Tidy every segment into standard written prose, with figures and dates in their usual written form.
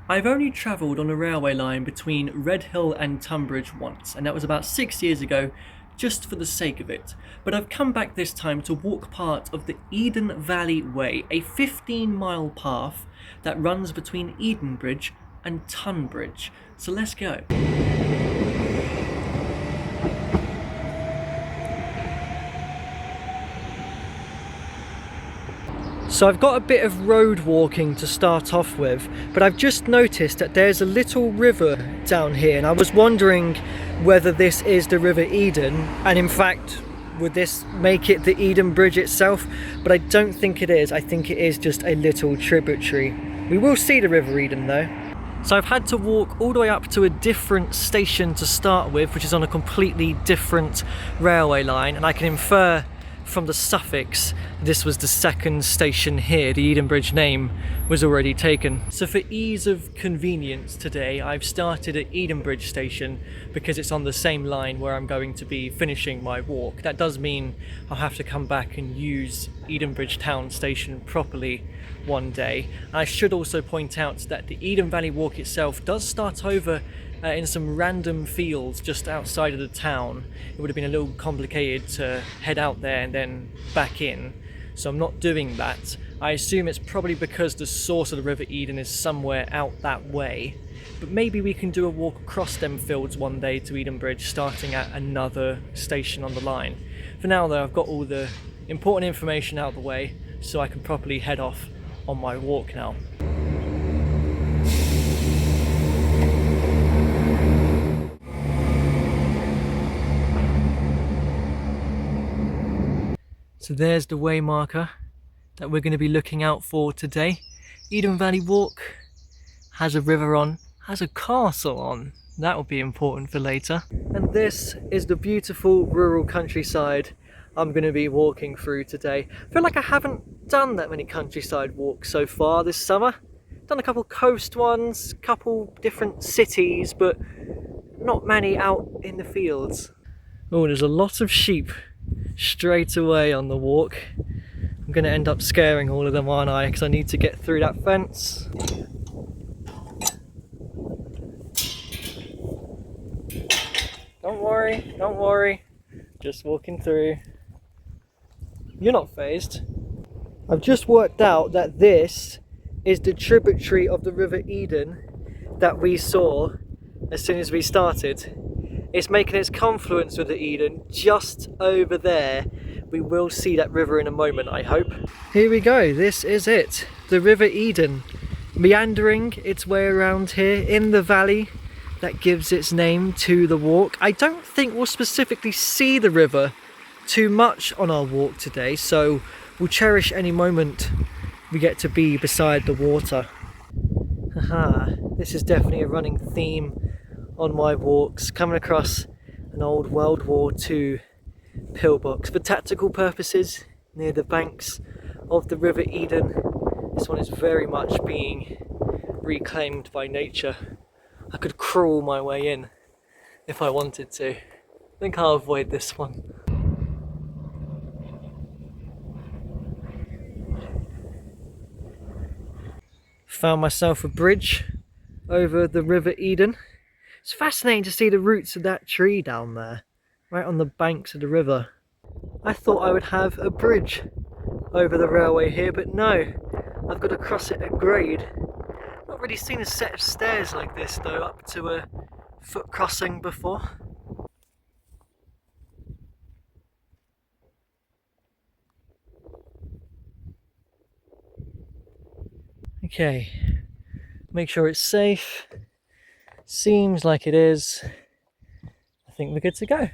I've only travelled on a railway line between Redhill and Tonbridge once, and that was about 6 years ago, just for the sake of it. But I've come back this time to walk part of the Eden Valley Way, a 15-mile path that runs between Edenbridge and Tonbridge. So let's go. So I've got a bit of road walking to start off with, but I've just noticed that there's a little river down here, and I was wondering whether this is the River Eden, and in fact, would this make it the Edenbridge itself? But I don't think it is. I think it is just a little tributary. We will see the River Eden though. So I've had to walk all the way up to a different station to start with, which is on a completely different railway line, and I can infer from the suffix this was the second station here. The Edenbridge name was already taken. So for ease of convenience today, I've started at Edenbridge station because it's on the same line where I'm going to be finishing my walk. That does mean I'll have to come back and use Edenbridge town station properly one day. I should also point out that the Eden Valley walk itself does start over in some random fields just outside of the town. It would have been a little complicated to head out there and then back in, so I'm not doing that. I assume it's probably because the source of the River Eden is somewhere out that way, but maybe we can do a walk across them fields one day to Edenbridge, starting at another station on the line. For now though, I've got all the important information out of the way, so I can properly head off on my walk now. So there's the way marker that we're going to be looking out for today. Eden Valley Walk has a river on, has a castle on. That will be important for later. And this is the beautiful rural countryside I'm going to be walking through today. I feel like I haven't done that many countryside walks so far this summer. Done a couple coast ones, couple different cities, but not many out in the fields. Oh, there's a lot of sheep straight away on the walk. I'm going to end up scaring all of them, aren't I? Because I need to get through that fence. Don't worry. Just walking through. You're not fazed. I've just worked out that this is the tributary of the River Eden that we saw as soon as we started. It's making its confluence with the Eden just over there. We will see that river in a moment, I hope. Here we go, this is it. The River Eden, meandering its way around here in the valley that gives its name to the walk. I don't think we'll specifically see the river too much on our walk today, so we'll cherish any moment we get to be beside the water. Haha, this is definitely a running theme on my walks, coming across an old World War II pillbox for tactical purposes near the banks of the River Eden. This one is very much being reclaimed by nature. I could crawl my way in if I wanted to. I think I'll avoid this one. Found myself a bridge over the River Eden. It's fascinating to see the roots of that tree down there, right on the banks of the river. I thought I would have a bridge over the railway here, but no, I've got to cross it at grade. Not really seen a set of stairs like this though, up to a foot crossing before. Okay, make sure it's safe. Seems like it is. I think we're good to go.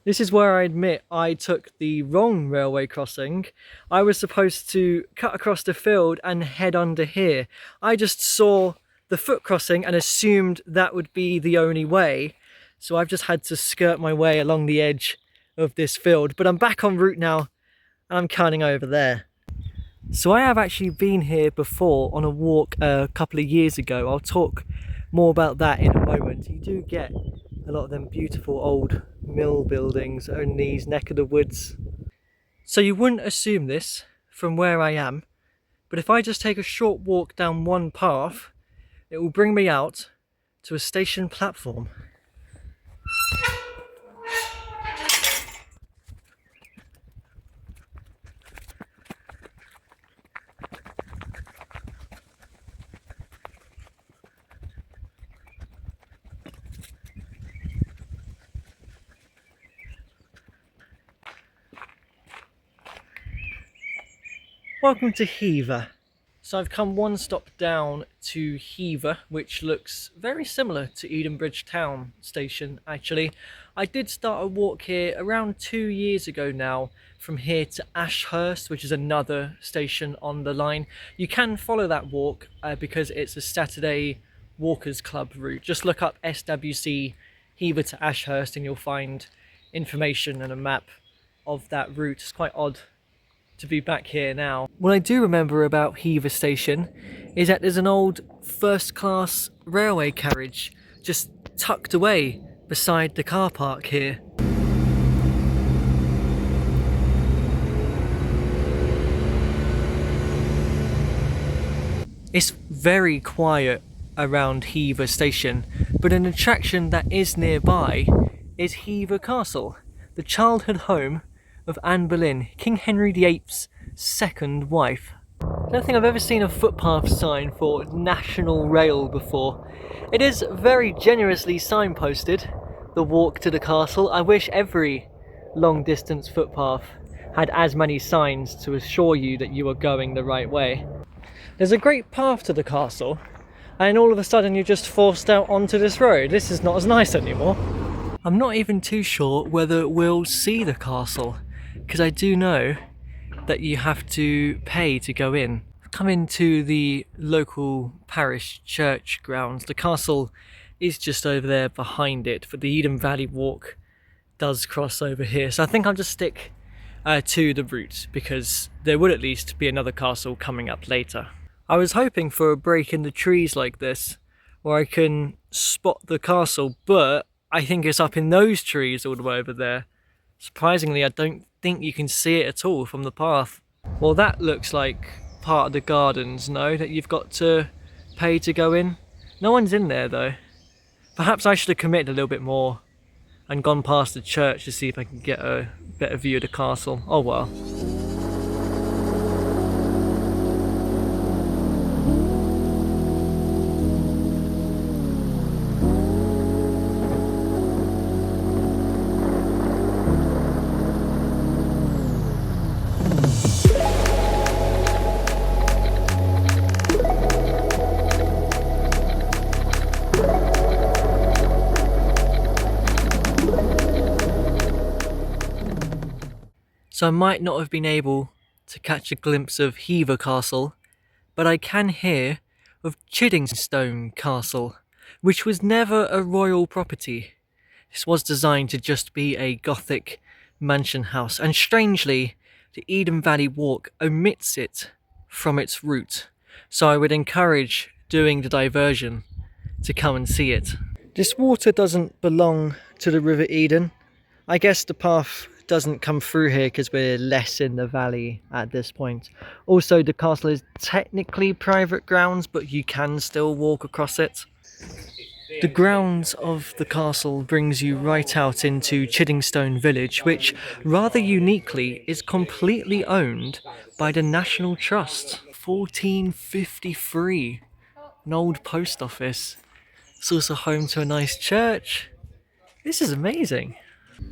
This is where I admit I took the wrong railway crossing. I was supposed to cut across the field and head under here. I just saw the foot crossing and assumed that would be the only way. So I've just had to skirt my way along the edge of this field. But I'm back en route now and I'm cutting over there. So I have actually been here before on a walk a couple of years ago. I'll talk more about that in a moment. You do get a lot of them beautiful old mill buildings in these neck of the woods. So you wouldn't assume this from where I am, but if I just take a short walk down one path, It will bring me out to a station platform. Welcome to Hever. So I've come one stop down to Hever, which looks very similar to Edenbridge town station actually. I did start a walk here around 2 years ago now, from here to Ashurst, which is another station on the line. You can follow that walk because it's a Saturday Walkers Club route. Just look up SWC Hever to Ashurst and you'll find information and a map of that route. It's quite odd to be back here now. What I do remember about Hever station is that there's an old first class railway carriage just tucked away beside the car park here. It's very quiet around Hever station, but an attraction that is nearby is Hever Castle, the childhood home of Anne Boleyn, King Henry VIII's second wife. I don't think I've ever seen a footpath sign for National Rail before. It is very generously signposted, the walk to the castle. I wish every long distance footpath had as many signs to assure you that you are going the right way. There's a great path to the castle, and all of a sudden you're just forced out onto this road. This is not as nice anymore. I'm not even too sure whether we'll see the castle, because I do know that you have to pay to go in. I've come into the local parish church grounds. The castle is just over there behind it, but the Eden Valley walk does cross over here. So I think I'll just stick to the route, because there would at least be another castle coming up later. I was hoping for a break in the trees like this, where I can spot the castle, but I think it's up in those trees all the way over there. Surprisingly, I don't think you can see it at all from the path. Well, that looks like part of the gardens, no? That you've got to pay to go in. No one's in there though. Perhaps I should have committed a little bit more and gone past the church to see if I can get a better view of the castle. Oh well. So I might not have been able to catch a glimpse of Hever Castle, but I can hear of Chiddingstone Castle, which was never a royal property. This was designed to just be a Gothic mansion house, and strangely, the Eden Valley Walk omits it from its route, so I would encourage doing the diversion to come and see it. This water doesn't belong to the River Eden. I guess the path doesn't come through here because we're less in the valley at this point. Also, the castle is technically private grounds, but you can still walk across it. The grounds of the castle brings you right out into Chiddingstone village, which rather uniquely is completely owned by the National Trust. 1453, an old post office. It's also home to a nice church. This is amazing.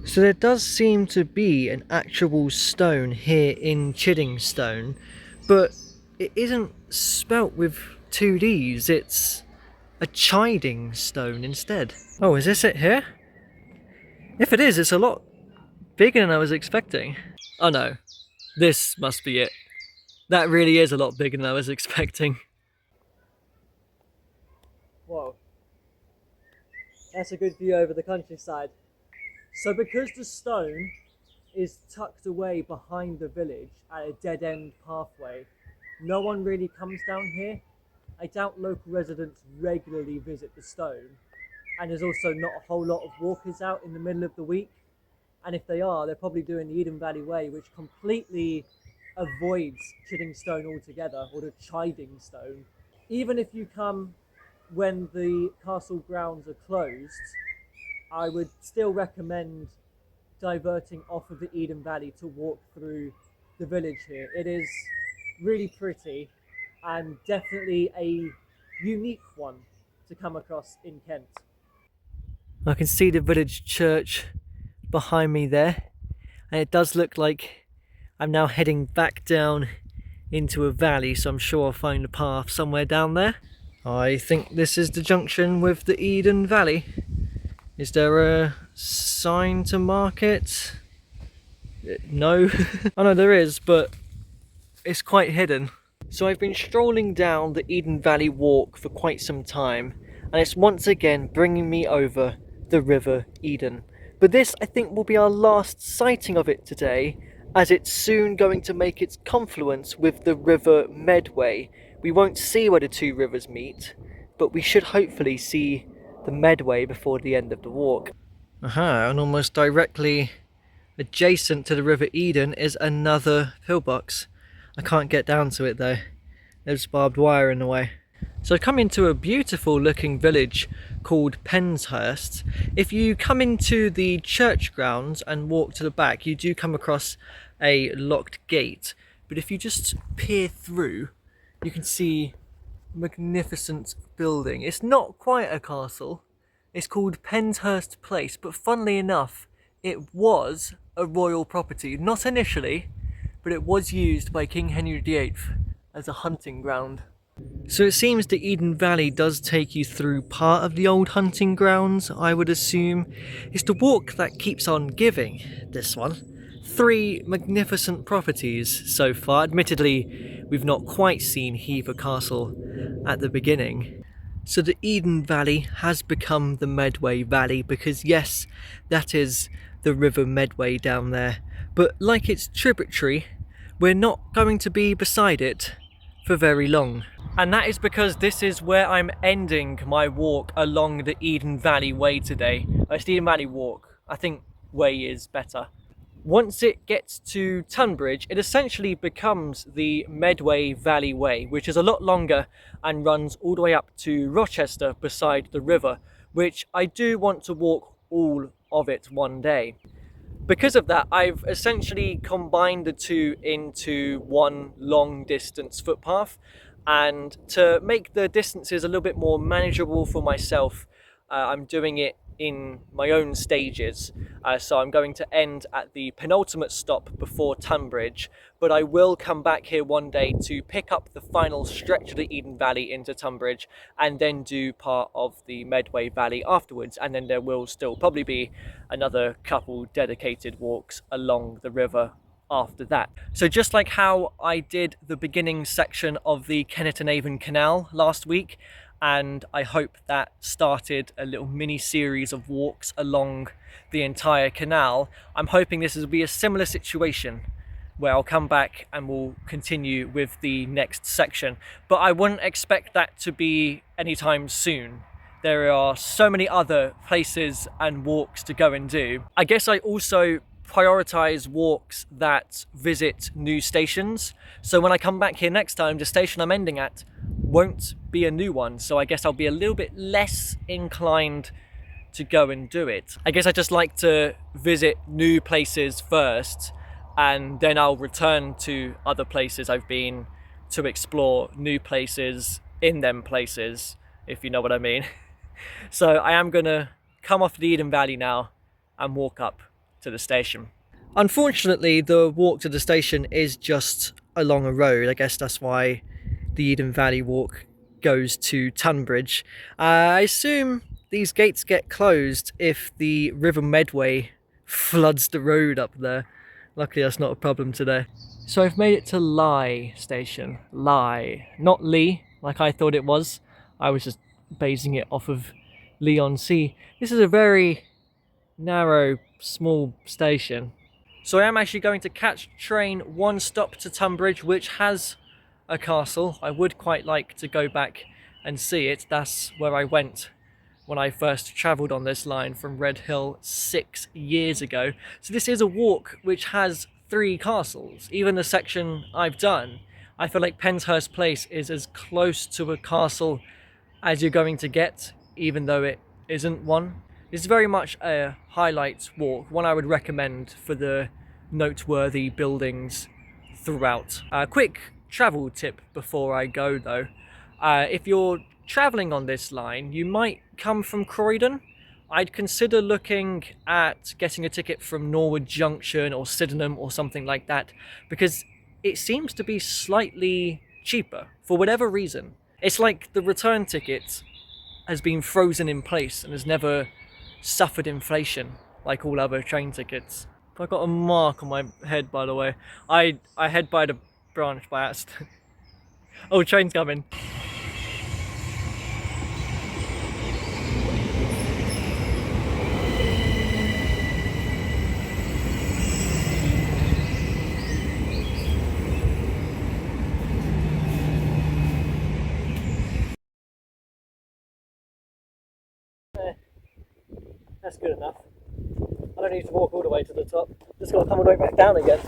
So there does seem to be an actual stone here in Chiddingstone, but it isn't spelt with 2 Ds, it's a chiding stone instead. Oh, is this it here? If it is, it's a lot bigger than I was expecting. Oh no, this must be it. That really is a lot bigger than I was expecting. Whoa, that's a good view over the countryside. So because the stone is tucked away behind the village at a dead-end pathway, no one really comes down here. I doubt local residents regularly visit the stone, and there's also not a whole lot of walkers out in the middle of the week, and if they are, they're probably doing the Eden Valley Way, which completely avoids Chiddingstone altogether, or the Chiding Stone. Even if you come when the castle grounds are closed, I would still recommend diverting off of the Eden Valley to walk through the village here. It is really pretty and definitely a unique one to come across in Kent. I can see the village church behind me there, and it does look like I'm now heading back down into a valley, so I'm sure I'll find a path somewhere down there. I think this is the junction with the Eden Valley. Is there a sign to mark it? No. I know there is, but it's quite hidden. So I've been strolling down the Eden Valley walk for quite some time, and it's once again bringing me over the River Eden. But this, I think, will be our last sighting of it today, as it's soon going to make its confluence with the River Medway. We won't see where the two rivers meet, but we should hopefully see the Medway before the end of the walk. Aha, and almost directly adjacent to the River Eden is another pillbox. I can't get down to it though. There's barbed wire in the way. So I come into a beautiful looking village called Penshurst. If you come into the church grounds and walk to the back, you do come across a locked gate. But if you just peer through, you can see a magnificent building. It's not quite a castle. It's called Penshurst Place, but funnily enough, it was a royal property. Not initially, but it was used by King Henry VIII as a hunting ground. So it seems the Eden Valley does take you through part of the old hunting grounds, I would assume. It's the walk that keeps on giving, this one. 3 magnificent properties so far. Admittedly, we've not quite seen Hever Castle at the beginning. So the Eden Valley has become the Medway Valley because yes, that is the River Medway down there. But like its tributary, we're not going to be beside it for very long. And that is because this is where I'm ending my walk along the Eden Valley Way today. It's the Eden Valley Walk. I think way is better. Once it gets to Tonbridge, it essentially becomes the Medway Valley Way, which is a lot longer and runs all the way up to Rochester beside the river, which I do want to walk all of it one day. Because of that, I've essentially combined the two into one long distance footpath, and to make the distances a little bit more manageable for myself, I'm doing it in my own stages. So I'm going to end at the penultimate stop before Tonbridge, but I will come back here one day to pick up the final stretch of the Eden Valley into Tonbridge and then do part of the Medway Valley afterwards, and then there will still probably be another couple dedicated walks along the river after that. So just like how I did the beginning section of the Kennet and Avon Canal last week, and I hope that started a little mini series of walks along the entire canal, I'm hoping this will be a similar situation where I'll come back and we'll continue with the next section. But I wouldn't expect that to be anytime soon. There are so many other places and walks to go and do. I guess I also prioritize walks that visit new stations. So when I come back here next time, the station I'm ending at won't be a new one. So I guess I'll be a little bit less inclined to go and do it. I guess I just like to visit new places first, and then I'll return to other places I've been to explore new places in them places, if you know what I mean. So I am gonna come off the Eden Valley now and walk up to the station. Unfortunately, the walk to the station is just along a road. I guess that's why the Eden Valley walk goes to Tonbridge. I assume these gates get closed if the River Medway floods the road up there. Luckily that's not a problem today. So I've made it to Lye station. Lye, not Lee like I thought it was. I was just basing it off of Leigh-on-Sea. This is a very narrow, small station. So I am actually going to catch train one stop to Tonbridge, which has a castle. I would quite like to go back and see it. That's where I went when I first travelled on this line from Redhill 6 years ago. So this is a walk which has 3 castles. Even the section I've done, I feel like Penshurst Place is as close to a castle as you're going to get, even though it isn't one. It's very much a highlights walk, one I would recommend for the noteworthy buildings throughout. Quick travel tip before I go though. If you're travelling on this line, you might come from Croydon. I'd consider looking at getting a ticket from Norwood Junction or Sydenham or something like that, because it seems to be slightly cheaper for whatever reason. It's like the return ticket has been frozen in place and has never suffered inflation like all other train tickets. I got a mark on my head, by the way. I head by the branch by accident. Oh, train's coming. That's good enough. I don't need to walk all the way to the top. Just got to come all the way back down again.